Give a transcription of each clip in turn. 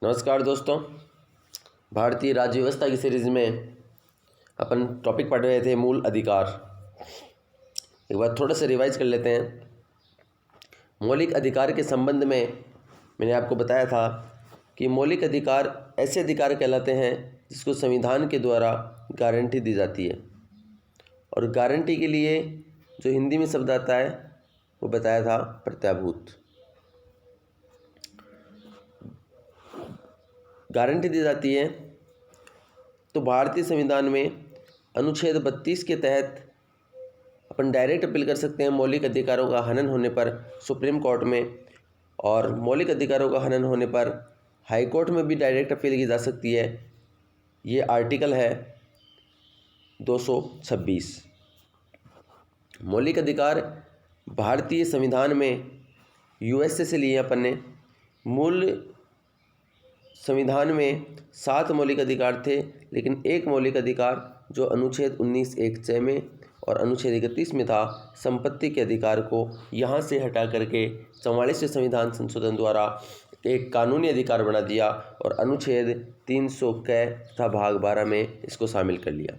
नमस्कार दोस्तों। भारतीय राज्य व्यवस्था की सीरीज़ में अपन टॉपिक पढ़ रहे थे मूल अधिकार। एक बार थोड़ा सा रिवाइज कर लेते हैं। मौलिक अधिकार के संबंध में मैंने आपको बताया था कि मौलिक अधिकार ऐसे अधिकार कहलाते हैं जिसको संविधान के द्वारा गारंटी दी जाती है, और गारंटी के लिए जो हिंदी में शब्द आता है वो बताया था प्रत्याभूत। गारंटी दी जाती है तो भारतीय संविधान में अनुच्छेद 32 के तहत अपन डायरेक्ट अपील कर सकते हैं मौलिक अधिकारों का हनन होने पर सुप्रीम कोर्ट में, और मौलिक अधिकारों का हनन होने पर हाई कोर्ट में भी डायरेक्ट अपील की जा सकती है। ये आर्टिकल है 226। मौलिक अधिकार भारतीय संविधान में यूएसए से लिए अपन ने। मूल संविधान में 7 मौलिक अधिकार थे, लेकिन एक मौलिक अधिकार जो अनुच्छेद 19(1)(च) में और अनुच्छेद 31 में था, संपत्ति के अधिकार को यहाँ से हटा करके 44वें संविधान संशोधन द्वारा एक कानूनी अधिकार बना दिया और अनुच्छेद 300 क तथा भाग 12 में इसको शामिल कर लिया।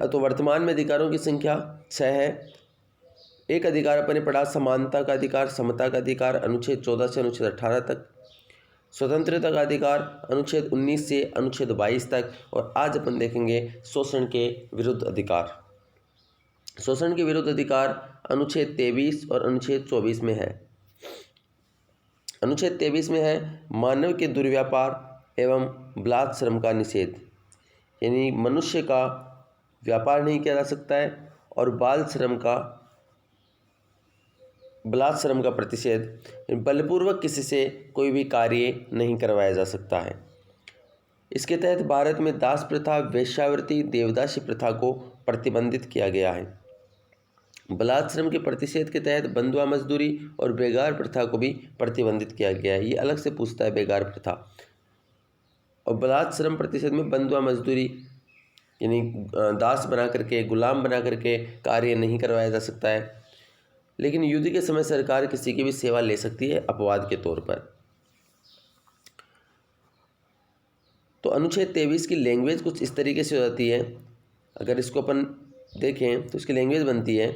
तो वर्तमान में अधिकारों की संख्या 6 है। एक अधिकार अपन ने पढ़ा समानता का अधिकार, समता का अधिकार अनुच्छेद 14 से अनुच्छेद 18 तक, स्वतंत्रता का अधिकार अनुच्छेद 19 से अनुच्छेद 22 तक, और आज अपन देखेंगे शोषण के विरुद्ध अधिकार। शोषण के विरुद्ध अधिकार अनुच्छेद 23 और अनुच्छेद 24 में है। अनुच्छेद 23 में है मानव के दुर्व्यापार एवं बलात् श्रम का निषेध, यानी मनुष्य का व्यापार नहीं किया जा सकता है, और बलात् श्रम का प्रतिषेध, बलपूर्वक किसी से कोई भी कार्य नहीं करवाया जा सकता है। इसके तहत भारत में दास प्रथा, वेश्यावृत्ति, देवदासी प्रथा को प्रतिबंधित किया गया है। बलात् श्रम के प्रतिषेध के तहत बंधुआ मजदूरी और बेगार प्रथा को भी प्रतिबंधित किया गया है। ये अलग से पूछता है बेगार प्रथा। और बलात् श्रम प्रतिषेध में बंधुआ मजदूरी यानी दास बना करके, गुलाम बना करके कार्य नहीं करवाया जा सकता है, लेकिन युद्ध के समय सरकार किसी की भी सेवा ले सकती है अपवाद के तौर पर। तो अनुच्छेद 23 की लैंग्वेज कुछ इस तरीके से हो जाती है। अगर इसको अपन देखें तो इसकी लैंग्वेज बनती है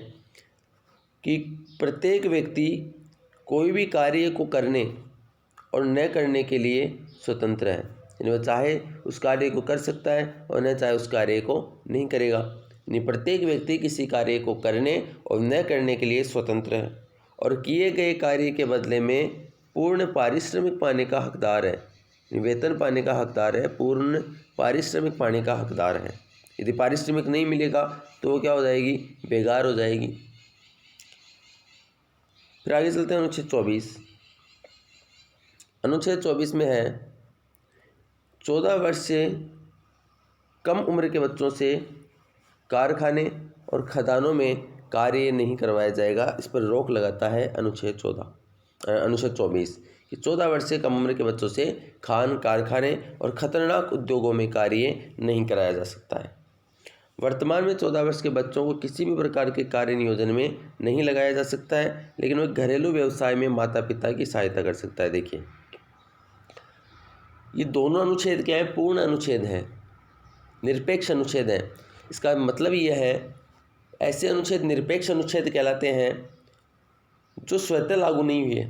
कि प्रत्येक व्यक्ति कोई भी कार्य को करने और न करने के लिए स्वतंत्र है, यानी वह चाहे उस कार्य को कर सकता है और न चाहे उस कार्य को नहीं करेगा। यानी प्रत्येक व्यक्ति किसी कार्य को करने और न करने के लिए स्वतंत्र है, और किए गए कार्य के बदले में पूर्ण पारिश्रमिक पाने का हकदार है। वेतन पाने का हकदार है, पूर्ण पारिश्रमिक पाने का हकदार है। यदि पारिश्रमिक नहीं मिलेगा तो वो क्या हो जाएगी? बेगार हो जाएगी। फिर आगे चलते हैं अनुच्छेद 24। अनुच्छेद 24 में है 14 वर्ष से कम उम्र के बच्चों से कारखाने और खदानों में कार्य नहीं करवाया जाएगा। इस पर रोक लगाता है अनुच्छेद 24 कि 14 वर्ष से कम उम्र के बच्चों से कारखाने और खतरनाक उद्योगों में कार्य नहीं कराया जा सकता है। वर्तमान में 14 वर्ष के बच्चों को किसी भी प्रकार के कार्य नियोजन में नहीं लगाया जा सकता है, लेकिन वह घरेलू व्यवसाय में माता पिता की सहायता कर सकता है। देखिए, ये दोनों अनुच्छेद क्या है? पूर्ण अनुच्छेद है, निरपेक्ष अनुच्छेद है। इसका मतलब यह है, ऐसे अनुच्छेद निरपेक्ष अनुच्छेद कहलाते हैं जो स्वतः लागू नहीं हुए।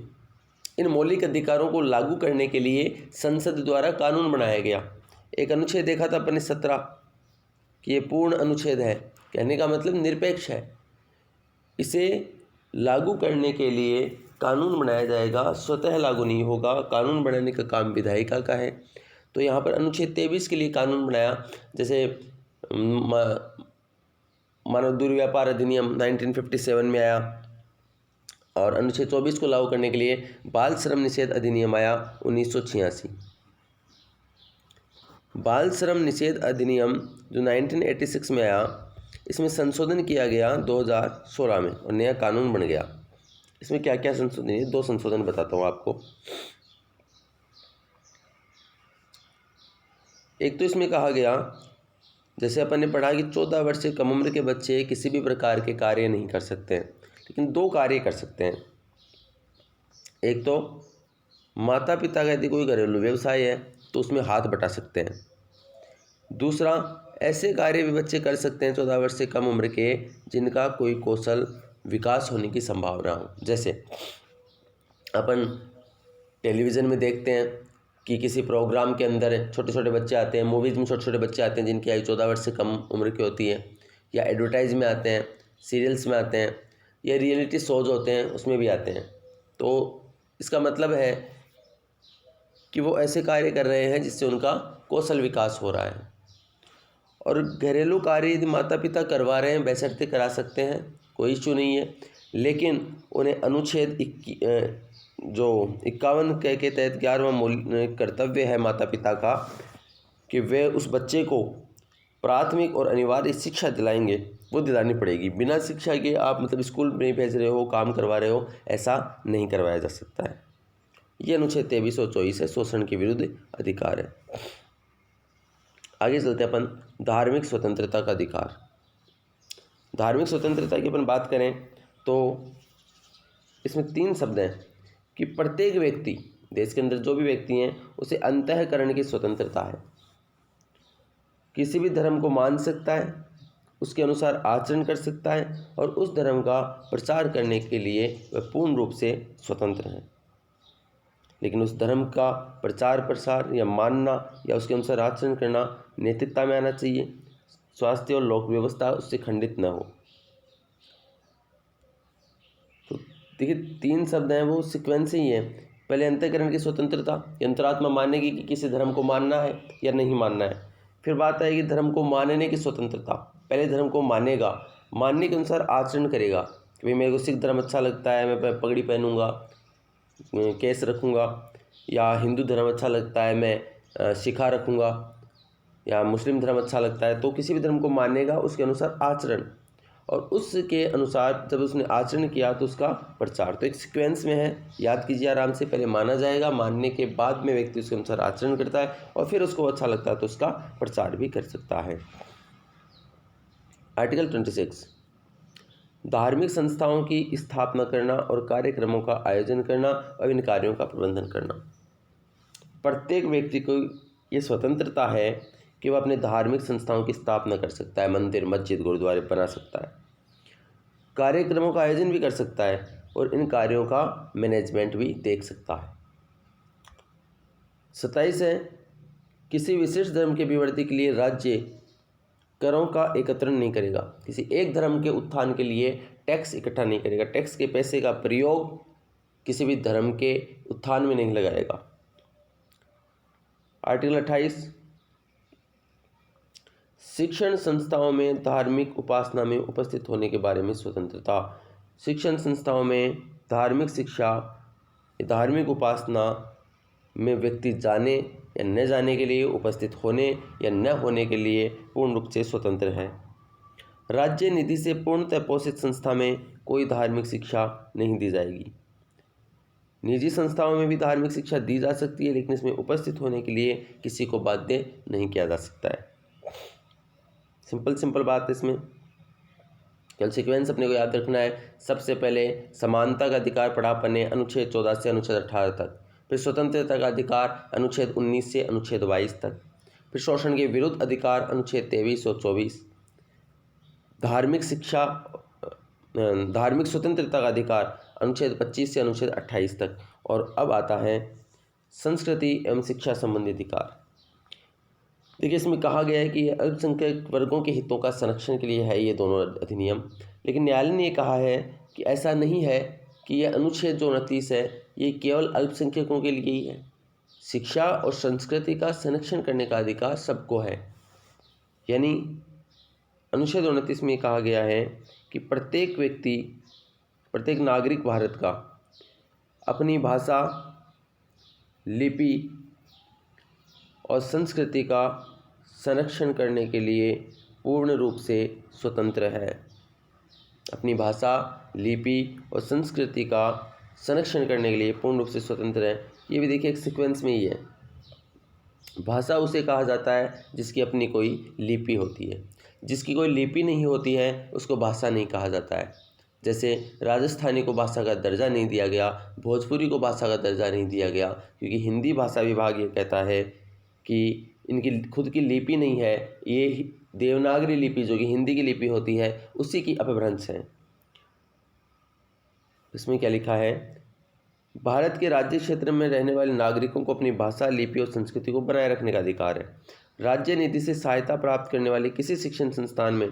इन मौलिक अधिकारों को लागू करने के लिए संसद द्वारा कानून बनाया गया। एक अनुच्छेद देखा था अपने 17 कि ये पूर्ण अनुच्छेद है, कहने का मतलब निरपेक्ष है। इसे लागू करने के लिए कानून बनाया जाएगा, स्वतः लागू नहीं होगा। कानून बनाने का काम विधायिका का है। तो यहाँ पर अनुच्छेद 23 के लिए कानून बनाया, जैसे मानव दुर्व्यापार अधिनियम 1957 में आया, और अनुच्छेद 24 को लागू करने के लिए बाल श्रम निषेध अधिनियम आया 1986। बाल श्रम निषेध अधिनियम जो 1986 में आया, इसमें संशोधन किया गया 2016 में और नया कानून बन गया। इसमें क्या क्या संशोधन है? 2 संशोधन बताता हूँ आपको। एक तो इसमें कहा गया, जैसे अपन ने पढ़ा कि 14 वर्ष से कम उम्र के बच्चे किसी भी प्रकार के कार्य नहीं कर सकते हैं, लेकिन 2 कार्य कर सकते हैं। एक तो माता पिता का यदि कोई घरेलू व्यवसाय है तो उसमें हाथ बटा सकते हैं। दूसरा, ऐसे कार्य भी बच्चे कर सकते हैं 14 वर्ष से कम उम्र के जिनका कोई कौशल विकास होने की संभावना हो। जैसे अपन टेलीविज़न में देखते हैं कि किसी प्रोग्राम के अंदर छोटे छोटे बच्चे आते हैं, मूवीज़ में छोटे छोटे बच्चे आते हैं जिनकी आयु 14 वर्ष से कम उम्र की होती है, या एडवर्टाइज में आते हैं, सीरियल्स में आते हैं, या रियलिटी शोज होते हैं उसमें भी आते हैं। तो इसका मतलब है कि वो ऐसे कार्य कर रहे हैं जिससे उनका कौशल विकास हो रहा है। और घरेलू कार्य यदि माता पिता करवा रहे हैं बशर्ते करा सकते हैं, कोई इश्यू नहीं है, लेकिन उन्हें अनुच्छेद 51 के तहत 11वां कर्तव्य है माता पिता का कि वे उस बच्चे को प्राथमिक और अनिवार्य शिक्षा दिलाएंगे, वो दिलानी पड़ेगी। बिना शिक्षा के आप मतलब स्कूल नहीं भेज रहे हो, काम करवा रहे हो, ऐसा नहीं करवाया जा सकता है। ये अनुच्छेद 23 और 24 है, शोषण के विरुद्ध अधिकार है। आगे चलते हैं अपन धार्मिक स्वतंत्रता का अधिकार। धार्मिक स्वतंत्रता की अपन बात करें तो इसमें 3 शब्द हैं कि प्रत्येक व्यक्ति, देश के अंदर जो भी व्यक्ति हैं, उसे अंतःकरण की स्वतंत्रता है। किसी भी धर्म को मान सकता है, उसके अनुसार आचरण कर सकता है और उस धर्म का प्रचार करने के लिए वह पूर्ण रूप से स्वतंत्र है। लेकिन उस धर्म का प्रचार प्रसार या मानना या उसके अनुसार आचरण करना नैतिकता में आना चाहिए, स्वास्थ्य और लोक व्यवस्था उससे खंडित न हो। तो देखिए 3 शब्द हैं, वो सीक्वेंस ही है। पहले अंतःकरण की स्वतंत्रता, अंतरात्मा मानेगी कि किसी धर्म को मानना है या नहीं मानना है। फिर बात आएगी धर्म को मानने की स्वतंत्रता, पहले धर्म को मानेगा, मानने के अनुसार आचरण करेगा कि भाई मेरे को सिख धर्म अच्छा लगता है, मैं पगड़ी पहनूंगा, केस रखूँगा, या हिंदू धर्म अच्छा लगता है, मैं शिखा रखूँगा, या मुस्लिम धर्म अच्छा लगता है। तो किसी भी धर्म को मानेगा, उसके अनुसार आचरण, और उसके अनुसार जब उसने आचरण किया तो उसका प्रचार। तो एक सीक्वेंस में है, याद कीजिए आराम से। पहले माना जाएगा, मानने के बाद में व्यक्ति उसके अनुसार आचरण करता है और फिर उसको अच्छा लगता है तो उसका प्रचार भी कर सकता है। आर्टिकल 26, धार्मिक संस्थाओं की स्थापना करना और कार्यक्रमों का आयोजन करना और इन कार्यों का प्रबंधन करना। प्रत्येक व्यक्ति को ये स्वतंत्रता है कि वह अपने धार्मिक संस्थाओं की स्थापना कर सकता है, मंदिर, मस्जिद, गुरुद्वारे बना सकता है, कार्यक्रमों का आयोजन भी कर सकता है और इन कार्यों का मैनेजमेंट भी देख सकता है। 27 है, किसी विशेष धर्म के अभिवृद्धि के लिए राज्य करों का एकत्रण नहीं करेगा। किसी एक धर्म के उत्थान के लिए टैक्स इकट्ठा नहीं करेगा, टैक्स के पैसे का प्रयोग किसी भी धर्म के उत्थान में नहीं लगाएगा। आर्टिकल 28, शिक्षण संस्थाओं में धार्मिक उपासना में उपस्थित होने के बारे में स्वतंत्रता। शिक्षण संस्थाओं में धार्मिक शिक्षा, धार्मिक उपासना में व्यक्ति जाने या न जाने के लिए, उपस्थित होने या न होने के लिए पूर्ण रूप से स्वतंत्र है। राज्य निधि से पूर्णतः पोषित संस्था में कोई धार्मिक शिक्षा नहीं दी जाएगी। निजी संस्थाओं में भी धार्मिक शिक्षा दी जा सकती है, लेकिन इसमें उपस्थित होने के लिए किसी को बाध्य नहीं किया जा सकता है। सिंपल बात है इसमें, केवल सीक्वेंस अपने को याद रखना है। सबसे पहले समानता का अधिकार पढ़ा अपने अनुच्छेद 14 से अनुच्छेद 18 तक, फिर स्वतंत्रता का अधिकार अनुच्छेद 19 से अनुच्छेद 22 तक, फिर शोषण के विरुद्ध अधिकार अनुच्छेद 23 और 24, धार्मिक शिक्षा, धार्मिक स्वतंत्रता का अधिकार अनुच्छेद 25 से अनुच्छेद 28 तक, और अब आता है संस्कृति एवं शिक्षा संबंधी अधिकार। देखिए इसमें कहा गया है कि अल्पसंख्यक वर्गों के हितों का संरक्षण के लिए है ये दोनों अधिनियम, लेकिन न्यायालय ने कहा है कि ऐसा नहीं है कि यह अनुच्छेद जो 29 है ये केवल अल्पसंख्यकों के लिए ही है। शिक्षा और संस्कृति का संरक्षण करने का अधिकार सबको है। यानी अनुच्छेद 29 में कहा गया है कि प्रत्येक व्यक्ति, प्रत्येक नागरिक भारत का अपनी भाषा, लिपि और संस्कृति का संरक्षण करने के लिए पूर्ण रूप से स्वतंत्र है। अपनी भाषा, लिपि और संस्कृति का संरक्षण करने के लिए पूर्ण रूप से स्वतंत्र है। ये भी देखिए एक सीक्वेंस में ही है। भाषा उसे कहा जाता है जिसकी अपनी कोई लिपि होती है, जिसकी कोई लिपि नहीं होती है उसको भाषा नहीं कहा जाता है। जैसे राजस्थानी को भाषा का दर्जा नहीं दिया गया, भोजपुरी को भाषा का दर्जा नहीं दिया गया, क्योंकि हिंदी भाषा विभाग ये कहता है कि इनकी खुद की लिपि नहीं है, ये देवनागरी लिपि जो कि हिंदी की लिपि होती है उसी की अपभ्रंश है। इसमें क्या लिखा है, भारत के राज्य क्षेत्र में रहने वाले नागरिकों को अपनी भाषा, लिपि और संस्कृति को बनाए रखने का अधिकार है। राज्य नीति से सहायता प्राप्त करने वाले किसी शिक्षण संस्थान में,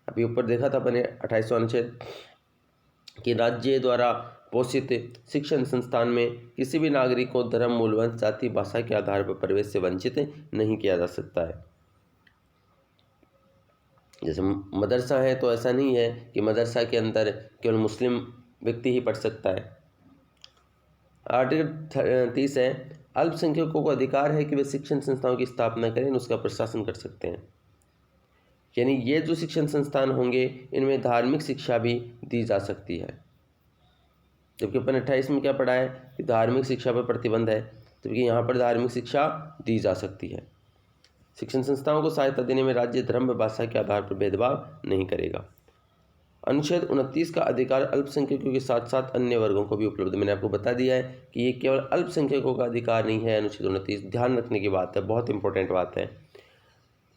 अभी ऊपर देखा था अपने 28वां अनुच्छेद कि राज्य द्वारा पोषित शिक्षण संस्थान में किसी भी नागरिक को धर्म, मूल, वंश, जाति, भाषा के आधार पर प्रवेश से वंचित नहीं किया जा सकता है। जैसे मदरसा है तो ऐसा नहीं है कि मदरसा के अंदर केवल मुस्लिम व्यक्ति ही पढ़ सकता है। आर्टिकल 30 है, अल्पसंख्यकों को अधिकार है कि वे शिक्षण संस्थाओं की स्थापना करें और उसका प्रशासन कर सकते हैं। यानी ये जो शिक्षण संस्थान होंगे इनमें धार्मिक शिक्षा भी दी जा सकती है। जबकि अपन 28 में क्या पढ़ा है कि धार्मिक शिक्षा पर प्रतिबंध है, जबकि यहाँ पर धार्मिक शिक्षा दी जा सकती है। शिक्षण संस्थाओं को सहायता देने में राज्य धर्म व भाषा के आधार पर भेदभाव नहीं करेगा। अनुच्छेद 29 का अधिकार अल्पसंख्यकों के साथ साथ अन्य वर्गों को भी उपलब्ध। मैंने आपको बता दिया है कि ये केवल अल्पसंख्यकों का अधिकार नहीं है। अनुच्छेद 29 ध्यान रखने की बात है, बहुत इंपॉर्टेंट बात है।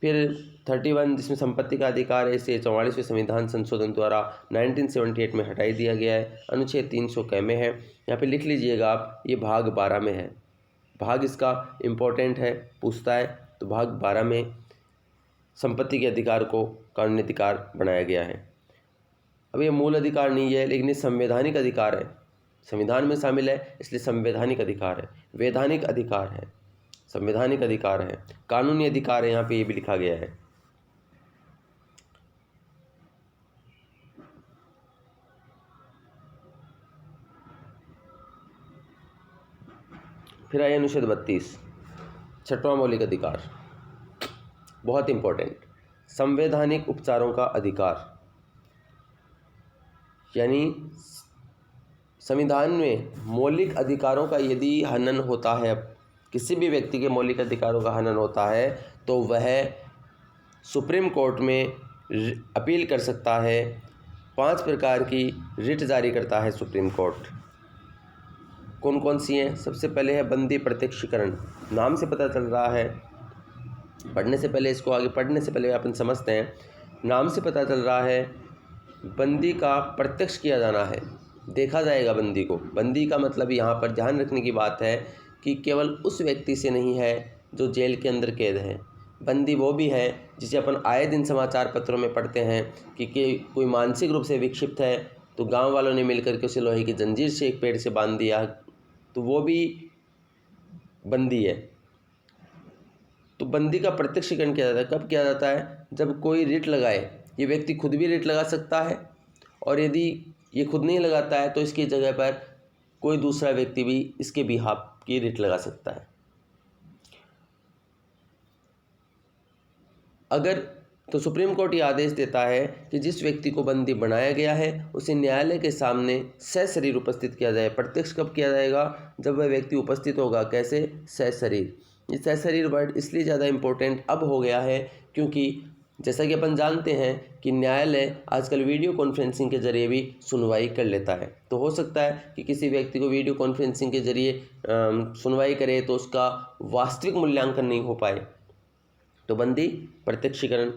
फिर 31 जिसमें संपत्ति का अधिकार है, इसे 44वें संविधान संशोधन द्वारा 1978 में हटाई दिया गया है। अनुच्छेद 300 क में है, यहाँ पे लिख लीजिएगा आप, ये भाग 12 में है। भाग इसका इम्पोर्टेंट है, पूछता है, तो भाग 12 में संपत्ति के अधिकार को कानूनी अधिकार बनाया गया है। अब ये मूल अधिकार नहीं है, लेकिन ये संवैधानिक अधिकार है, संविधान में शामिल है इसलिए संवैधानिक अधिकार है, वैधानिक अधिकार है, संवैधानिक अधिकार है, कानूनी अधिकार है, यहाँ पे ये भी लिखा गया है। फिर आइए अनुच्छेद 32, 6वां मौलिक अधिकार, बहुत इंपॉर्टेंट, संवैधानिक उपचारों का अधिकार। यानी संविधान में मौलिक अधिकारों का यदि हनन होता है, किसी भी व्यक्ति के मौलिक अधिकारों का हनन होता है, तो वह सुप्रीम कोर्ट में अपील कर सकता है। 5 प्रकार की रिट जारी करता है सुप्रीम कोर्ट। कौन कौन सी हैं? सबसे पहले है बंदी प्रत्यक्षीकरण। नाम से पता चल रहा है, पढ़ने से पहले इसको आगे पढ़ने से पहले अपन समझते हैं। नाम से पता चल रहा है बंदी का प्रत्यक्ष किया जाना है, देखा जाएगा बंदी को। बंदी का मतलब यहाँ पर ध्यान रखने की बात है कि केवल उस व्यक्ति से नहीं है जो जेल के अंदर कैद है। बंदी वो भी है जिसे अपन आए दिन समाचार पत्रों में पढ़ते हैं कि कोई मानसिक रूप से विक्षिप्त है तो गांव वालों ने मिलकर के उसे लोहे की जंजीर से एक पेड़ से बांध दिया, तो वो भी बंदी है। तो बंदी का प्रत्यक्षीकरण किया जाता है। कब किया जाता है? जब कोई रिट लगाए। ये व्यक्ति खुद भी रिट लगा सकता है, और यदि ये खुद नहीं लगाता है तो इसकी जगह पर कोई दूसरा व्यक्ति भी इसके बिहाफ की रिट लगा सकता है। अगर तो सुप्रीम कोर्ट ये आदेश देता है कि जिस व्यक्ति को बंदी बनाया गया है उसे न्यायालय के सामने सशरीर उपस्थित किया जाए। प्रत्यक्ष कब किया जाएगा? जब वह व्यक्ति उपस्थित होगा। कैसे? सशरीर। ये सशरीर वर्ड इसलिए ज़्यादा इम्पोर्टेंट अब हो गया है क्योंकि जैसा कि अपन जानते हैं कि न्यायालय आजकल वीडियो कॉन्फ्रेंसिंग के जरिए भी सुनवाई कर लेता है। तो हो सकता है कि किसी व्यक्ति को वीडियो कॉन्फ्रेंसिंग के जरिए सुनवाई करे तो उसका वास्तविक मूल्यांकन नहीं हो पाए, तो बंदी प्रत्यक्षीकरण।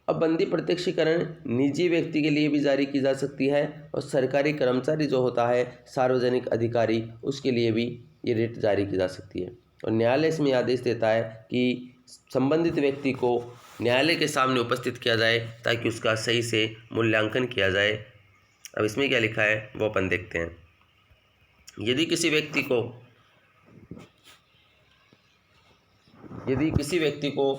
अब बंदी प्रत्यक्षीकरण निजी व्यक्ति के लिए भी जारी की जा सकती है, और सरकारी कर्मचारी जो होता है, सार्वजनिक अधिकारी, उसके लिए भी ये रिट जारी की जा सकती है। और न्यायालय इसमें आदेश देता है कि संबंधित व्यक्ति को न्यायालय के सामने उपस्थित किया जाए ताकि उसका सही से मूल्यांकन किया जाए। अब इसमें क्या लिखा है वो अपन देखते हैं। यदि किसी व्यक्ति को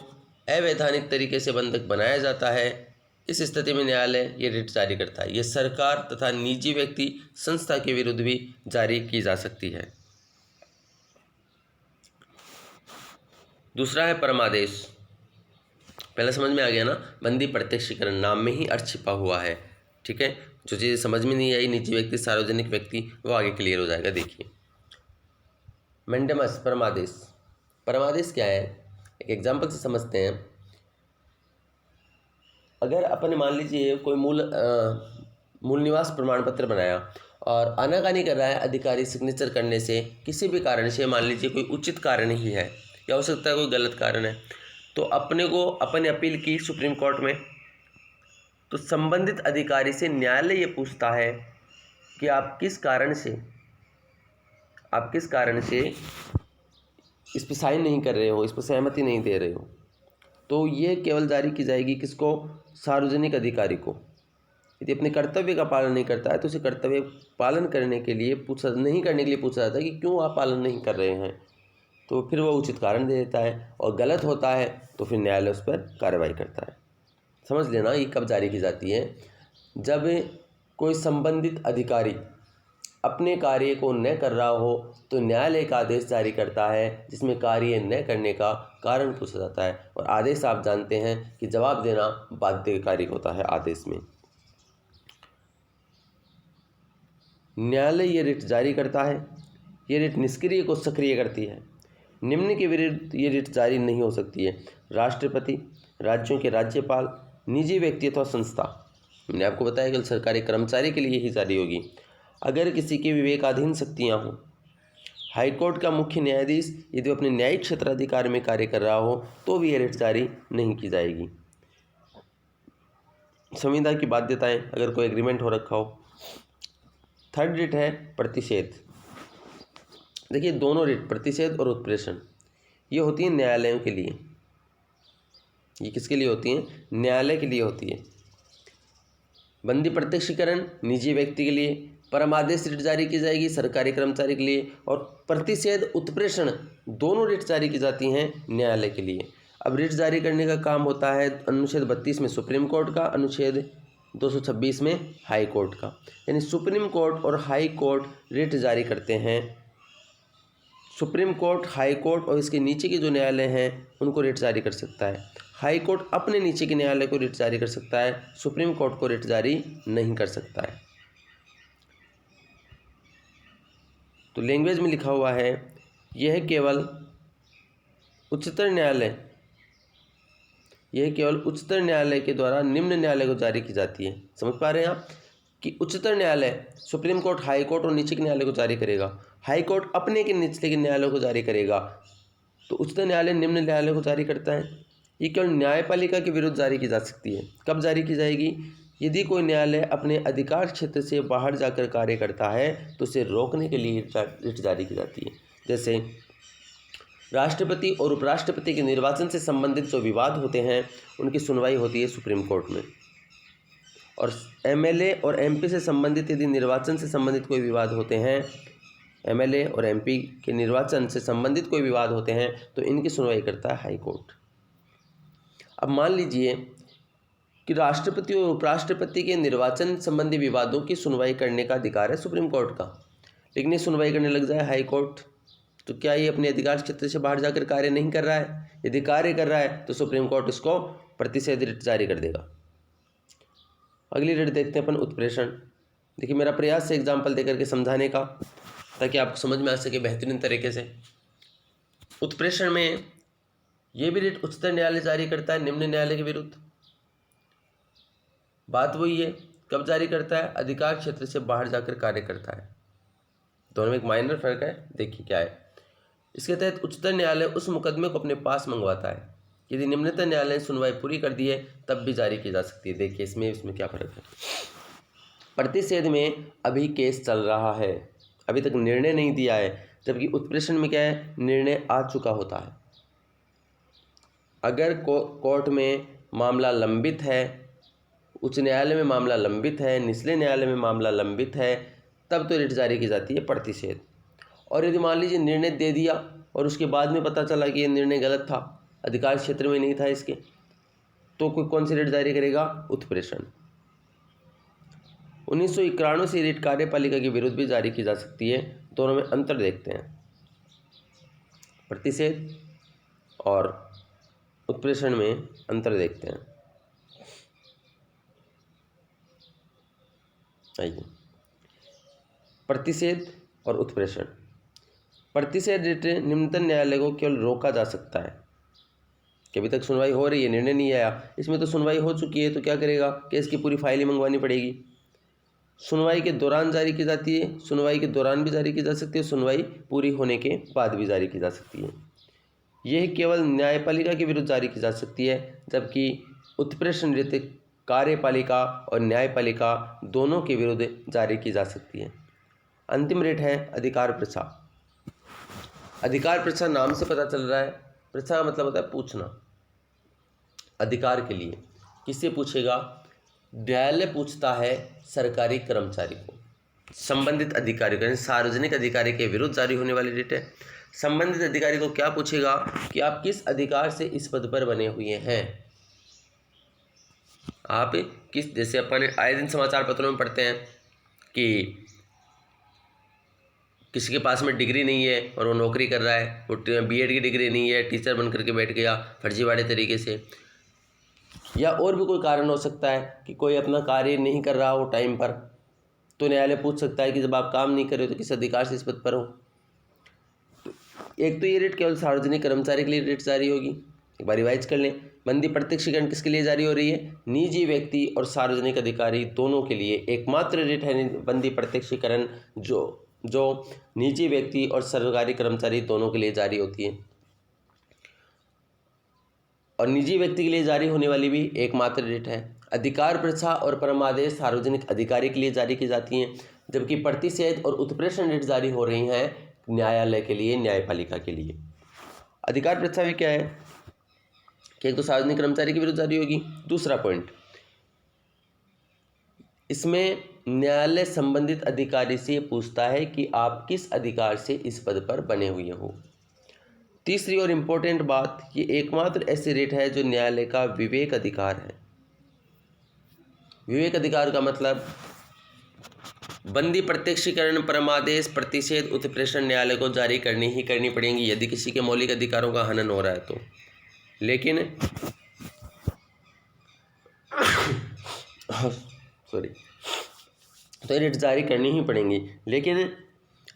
अवैधानिक तरीके से बंधक बनाया जाता है, इस स्थिति में न्यायालय ये रिट जारी करता है। ये सरकार तथा निजी व्यक्ति संस्था के विरुद्ध भी जारी की जा सकती है। दूसरा है परमादेश। पहले समझ में आ गया ना, बंदी प्रत्यक्षीकरण नाम में ही अर्थ छिपा हुआ है। ठीक है, जो चीज़ समझ में नहीं आई, निजी व्यक्ति, सार्वजनिक व्यक्ति, वो आगे क्लियर हो जाएगा। देखिए मैंडेमस, परमादेश। परमादेश क्या है? एक एग्जाम्पल से समझते हैं। अगर अपन मान लीजिए कोई मूल निवास प्रमाण पत्र बनाया और आनाकानी कर रहा है अधिकारी सिग्नेचर करने से किसी भी कारण से, मान लीजिए कोई उचित कारण ही है या हो सकता है कोई गलत कारण है, तो अपने को अपनी अपील की सुप्रीम कोर्ट में, तो संबंधित अधिकारी से न्यायालय ये पूछता है कि आप किस कारण से इस पर साइन नहीं कर रहे हो, इस पर सहमति नहीं दे रहे हो, तो ये केवल जारी की जाएगी किसको? सार्वजनिक अधिकारी को। यदि अपने कर्तव्य का पालन नहीं करता है तो उसे कर्तव्य पालन करने के लिए नहीं करने के लिए पूछा जाता है कि क्यों आप पालन नहीं कर रहे हैं, तो फिर वो उचित कारण दे देता है, और गलत होता है तो फिर न्यायालय उस पर कार्रवाई करता है। समझ लेना ये कब जारी की जाती है? जब कोई संबंधित अधिकारी अपने कार्य को न कर रहा हो तो न्यायालय का आदेश जारी करता है जिसमें कार्य न करने का कारण पूछा जाता है, और आदेश आप जानते हैं कि जवाब देना बाध्यकारी होता है आदेश में। न्यायालय ये रिट जारी करता है, ये रिट निष्क्रिय को सक्रिय करती है। निम्न के विरुद्ध ये रिट जारी नहीं हो सकती है: राष्ट्रपति, राज्यों के राज्यपाल, निजी व्यक्ति अथवा संस्था। मैंने आपको बताया कि सरकारी कर्मचारी के लिए ही जारी होगी। अगर किसी के विवेकाधीन शक्तियाँ हों, हाईकोर्ट का मुख्य न्यायाधीश यदि अपने न्यायिक क्षेत्राधिकार में कार्य कर रहा हो तो भी ये रिट जारी नहीं की जाएगी। संविदा की बाध्यताएं, अगर कोई एग्रीमेंट हो रखा हो। थर्ड रिट है प्रतिषेध। देखिए दोनों रिट, प्रतिषेध और उत्प्रेषण, ये होती है न्यायालयों के लिए। ये किसके लिए होती हैं? न्यायालय के लिए होती है। बंदी प्रत्यक्षीकरण निजी व्यक्ति के लिए, परमादेश रिट जारी की जाएगी सरकारी कर्मचारी के लिए, और प्रतिषेध उत्प्रेषण दोनों रिट जारी की जाती हैं न्यायालय के लिए। अब रिट जारी करने का काम होता है अनुच्छेद 32 में सुप्रीम कोर्ट का, अनुच्छेद 226 में हाई कोर्ट का। यानी सुप्रीम कोर्ट और हाई कोर्ट रिट जारी करते हैं। सुप्रीम कोर्ट, हाई कोर्ट और इसके नीचे के जो न्यायालय हैं उनको रिट जारी कर सकता है। हाई कोर्ट अपने नीचे के न्यायालय को रिट जारी कर सकता है, सुप्रीम कोर्ट को रिट जारी नहीं कर सकता है। तो लैंग्वेज में लिखा हुआ है यह केवल उच्चतर न्यायालय के द्वारा निम्न न्यायालय को जारी की जाती है। समझ पा रहे हैं आप कि उच्चतर न्यायालय सुप्रीम कोर्ट, हाई कोर्ट और नीचे के न्यायालय को जारी करेगा, हाई कोर्ट अपने के निचले के न्यायालय को जारी करेगा, तो उच्चतर न्यायालय निम्न न्यायालय को जारी करता है। ये केवल न्यायपालिका के विरुद्ध जारी की जा सकती है। कब जारी की जाएगी? यदि कोई न्यायालय अपने अधिकार क्षेत्र से बाहर जाकर कार्य करता है तो उसे रोकने के लिए रिट जारी की जाती है। जैसे राष्ट्रपति और उपराष्ट्रपति के निर्वाचन से संबंधित जो विवाद होते हैं उनकी सुनवाई होती है सुप्रीम कोर्ट में, और एमएलए और एमपी से संबंधित यदि निर्वाचन से संबंधित कोई विवाद होते हैं, एमएलए और एमपी के निर्वाचन से संबंधित कोई विवाद होते हैं तो इनकी सुनवाई करता है हाई कोर्ट। अब मान लीजिए कि राष्ट्रपति और उपराष्ट्रपति के निर्वाचन संबंधी विवादों की सुनवाई करने का अधिकार है सुप्रीम कोर्ट का, लेकिन ये सुनवाई करने लग जाए हाई कोर्ट, तो क्या ये अपने अधिकार क्षेत्र से बाहर जाकर कार्य नहीं कर रहा है? यदि कार्य कर रहा है तो सुप्रीम कोर्ट इसको प्रतिषेध रिट जारी कर देगा। अगली रिट देखते हैं अपन, उत्प्रेषण। देखिए मेरा प्रयास है एग्जाम्पल देकर के समझाने का ताकि आपको समझ में आ सके बेहतरीन तरीके से। उत्प्रेषण में ये भी रिट उच्चतम न्यायालय जारी करता है निम्न न्यायालय के विरुद्ध। बात वही है, कब जारी करता है? अधिकार क्षेत्र से बाहर जाकर कार्य करता है। दोनों में एक माइनर फर्क है, देखिए क्या है। इसके तहत उच्चतम न्यायालय उस मुकदमे को अपने पास मंगवाता है। यदि निम्नतम न्यायालय ने सुनवाई पूरी कर दी है तब भी जारी की जा सकती है। देखिए इसमें क्या फर्क है। प्रतिषेध में अभी केस चल रहा है, अभी तक निर्णय नहीं दिया है, जबकि उत्प्रेषण में क्या है? निर्णय आ चुका होता है। अगर कोर्ट में मामला लंबित है, उच्च न्यायालय में मामला लंबित है, निचले न्यायालय में मामला लंबित है, तब तो रिट जारी की जाती है प्रतिषेध। और यदि मान लीजिए निर्णय दे दिया और उसके बाद में पता चला कि ये निर्णय गलत था, अधिकार क्षेत्र में नहीं था इसके, तो कोई कौन सी रिट जारी करेगा? उत्प्रेषण। 1991 से रिट कार्यपालिका के विरुद्ध भी जारी की जा सकती है। दोनों में अंतर देखते हैं, प्रतिषेध और उत्प्रेषण में अंतर देखते हैं। आइए, प्रतिषेध और उत्प्रेषण। प्रतिषेध रिट निम्नतम न्यायालय को केवल रोका जा सकता है कि अभी तक सुनवाई हो रही है, निर्णय नहीं आया। इसमें तो सुनवाई हो चुकी है, तो क्या करेगा? केस की पूरी फाइल ही मंगवानी पड़ेगी। सुनवाई के दौरान जारी की जाती है, सुनवाई के दौरान भी जारी की जा सकती है, सुनवाई पूरी होने के बाद भी जारी की जा सकती है। यह केवल न्यायपालिका के विरुद्ध जारी की जा सकती है, जबकि उत्प्रेषण रीति कार्यपालिका और न्यायपालिका दोनों के विरुद्ध जारी की जा सकती है। अंतिम रिट है अधिकार प्रसा। अधिकार प्रसा नाम से पता चल रहा है, प्रसा मतलब होता है पूछना, अधिकार के लिए। किससे पूछेगा? न्यायालय पूछता है सरकारी कर्मचारी को, संबंधित अधिकारी को, यानी सार्वजनिक अधिकारी के विरुद्ध जारी होने वाली रिट है। संबंधित अधिकारी को क्या पूछेगा कि आप किस अधिकार से इस पद पर बने हुए हैं। आप किस, जैसे अपन आए दिन समाचार पत्रों में पढ़ते हैं कि किसी के पास में डिग्री नहीं है और वो नौकरी कर रहा है, वो बीएड की डिग्री नहीं है, टीचर बन करके बैठ गया फर्जीवाड़े तरीके से, या और भी कोई कारण हो सकता है कि कोई अपना कार्य नहीं कर रहा हो टाइम पर, तो न्यायालय पूछ सकता है कि जब आप काम नहीं कर रहे हो तो किस अधिकार से इस पद पर हो। तो एक तो ये रिट केवल सार्वजनिक कर्मचारी के लिए रिट जारी होगी। एक बार रिवाइज कर लें, बंदी प्रत्यक्षीकरण किसके लिए जारी हो रही है? निजी व्यक्ति और सार्वजनिक अधिकारी दोनों के लिए एकमात्र रिट है बंदी प्रत्यक्षीकरण, जो निजी व्यक्ति और सरकारी कर्मचारी दोनों के लिए जारी होती है। और निजी व्यक्ति के लिए जारी होने वाली भी एकमात्र रिट है। अधिकार प्रसा और परमादेश सार्वजनिक अधिकारी के लिए जारी की जाती हैं, जबकि प्रतिषेध और उत्प्रेषण रिट जारी हो रही हैं न्यायालय के लिए, न्यायपालिका के लिए। अधिकार प्रसा भी क्या है कि एक तो सार्वजनिक कर्मचारी के विरुद्ध जारी होगी। दूसरा पॉइंट, इसमें न्यायालय संबंधित अधिकारी से पूछता है कि आप किस अधिकार से इस पद पर बने हुए हो। तीसरी और इम्पोर्टेंट बात, ये एकमात्र ऐसी रिट है जो न्यायालय का विवेक अधिकार है। विवेक अधिकार का मतलब बंदी प्रत्यक्षीकरण, परमादेश, प्रतिषेध, उत्प्रेषण न्यायालय को जारी करनी ही करनी पड़ेंगी यदि किसी के मौलिक अधिकारों का हनन हो रहा है तो। लेकिन सॉरी, तो ये रिट जारी करनी ही पड़ेंगी, लेकिन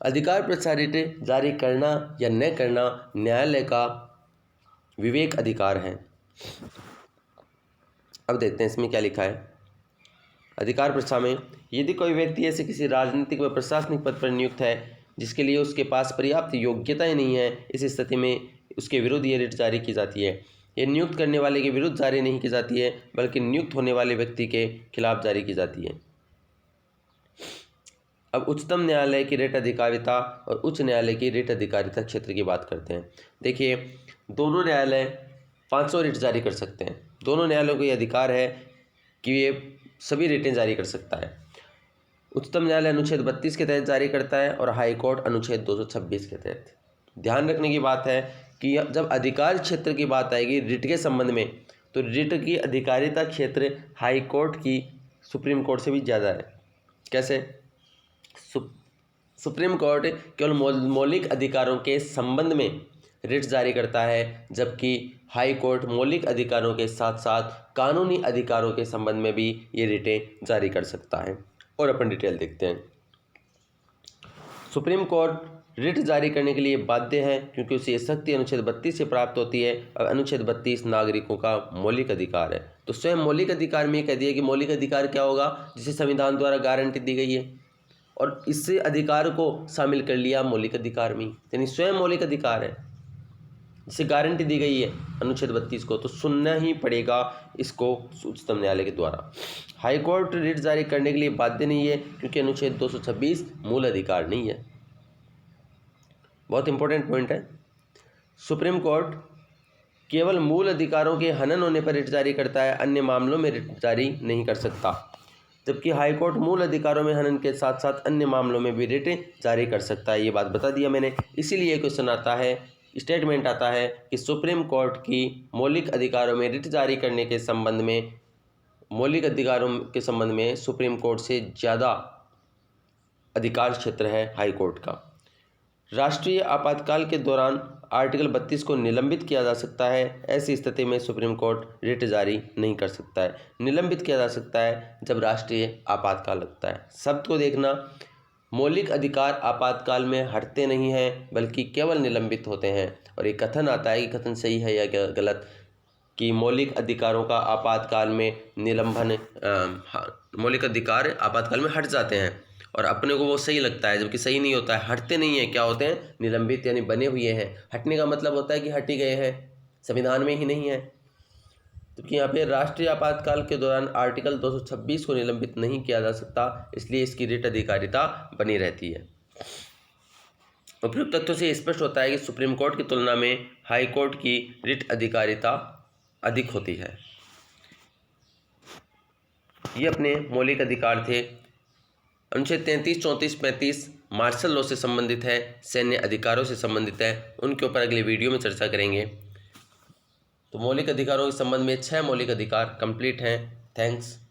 अधिकार प्रसा रिट जारी करना या न करना न्यायालय का विवेक अधिकार है। अब देखते हैं इसमें क्या लिखा है। अधिकार प्रसा में, यदि कोई व्यक्ति ऐसे किसी राजनीतिक व प्रशासनिक पद पर नियुक्त है जिसके लिए उसके पास पर्याप्त योग्यताएं नहीं है, इस स्थिति में उसके विरुद्ध ये रिट जारी की जाती है। ये नियुक्त करने वाले के विरुद्ध जारी नहीं की जाती है, बल्कि नियुक्त होने वाले व्यक्ति के खिलाफ जारी की जाती है। अब उच्चतम न्यायालय की रिट अधिकारिता और उच्च न्यायालय की रिट अधिकारिता क्षेत्र की बात करते हैं। देखिए, दोनों न्यायालय 500 रिट जारी कर सकते हैं। दोनों न्यायालयों को ये अधिकार है कि ये सभी रिटें जारी कर सकता है। उच्चतम न्यायालय अनुच्छेद 32 के तहत जारी करता है और हाई कोर्ट अनुच्छेद 226 के तहत। ध्यान रखने की बात है कि जब अधिकार क्षेत्र की बात आएगी रिट के संबंध में, तो रिट की अधिकारिता क्षेत्र हाई कोर्ट की सुप्रीम कोर्ट से भी ज़्यादा है। कैसे? सुप्रीम कोर्ट केवल मौलिक अधिकारों के संबंध में रिट जारी करता है, जबकि हाई कोर्ट मौलिक अधिकारों के साथ साथ कानूनी अधिकारों के संबंध में भी ये रिटें जारी कर सकता है। और अपन डिटेल देखते हैं। सुप्रीम कोर्ट रिट जारी करने के लिए बाध्य है क्योंकि उसे शक्ति अनुच्छेद 32 से प्राप्त होती है और अनुच्छेद 32 नागरिकों का मौलिक अधिकार है। तो स्वयं मौलिक अधिकार में कह दिया कि मौलिक अधिकार क्या होगा? जिसे संविधान द्वारा गारंटी दी गई है, और इससे अधिकार को शामिल कर लिया मौलिक अधिकार में, यानी स्वयं मौलिक अधिकार है जिसे गारंटी दी गई है अनुच्छेद 32 को, तो सुनना ही पड़ेगा इसको उच्चतम न्यायालय के द्वारा। हाई कोर्ट रिट जारी करने के लिए बाध्य नहीं है क्योंकि अनुच्छेद 226 मूल अधिकार नहीं है। बहुत इंपॉर्टेंट पॉइंट है। सुप्रीम कोर्ट केवल मूल अधिकारों के हनन होने पर रिट जारी करता है, अन्य मामलों में रिट जारी नहीं कर सकता। जबकि हाई कोर्ट मूल अधिकारों में हनन के साथ साथ अन्य मामलों में भी रिट जारी कर सकता है। ये बात बता दिया मैंने। इसीलिए क्वेश्चन आता है, स्टेटमेंट आता है कि सुप्रीम कोर्ट की मौलिक अधिकारों में रिट जारी करने के संबंध में, मौलिक अधिकारों के संबंध में सुप्रीम कोर्ट से ज़्यादा अधिकार क्षेत्र है हाई कोर्ट का। राष्ट्रीय आपातकाल के दौरान आर्टिकल 32 को निलंबित किया जा सकता है। ऐसी स्थिति में सुप्रीम कोर्ट रिट जारी नहीं कर सकता है। निलंबित किया जा सकता है जब राष्ट्रीय आपातकाल लगता है। शब्द को देखना, मौलिक अधिकार आपातकाल में हटते नहीं हैं बल्कि केवल निलंबित होते हैं। और एक कथन आता है कि कथन सही है या गलत, कि मौलिक अधिकारों का आपातकाल में निलंबन मौलिक अधिकार आपातकाल में हट जाते हैं और अपने को वो सही लगता है, जबकि सही नहीं होता है। हटते नहीं हैं, क्या होते हैं? निलंबित, यानी बने हुए हैं। हटने का मतलब होता है कि हट ही गए हैं, संविधान में ही नहीं है। जबकि यहाँ पे राष्ट्रीय आपातकाल के दौरान आर्टिकल 226 को निलंबित नहीं किया जा सकता, इसलिए इसकी रिट अधिकारिता बनी रहती है। उपयुक्त तथ्यों से स्पष्ट होता है कि सुप्रीम कोर्ट की तुलना में हाई कोर्ट की रिट अधिकारिता अधिक होती है। ये अपने मौलिक अधिकार थे। अनुच्छेद 33, 34, 35 मार्शल लॉ से संबंधित है, सैन्य अधिकारों से संबंधित है। उनके ऊपर अगले वीडियो में चर्चा करेंगे। तो मौलिक अधिकारों के संबंध में 6 मौलिक अधिकार कंप्लीट हैं। थैंक्स।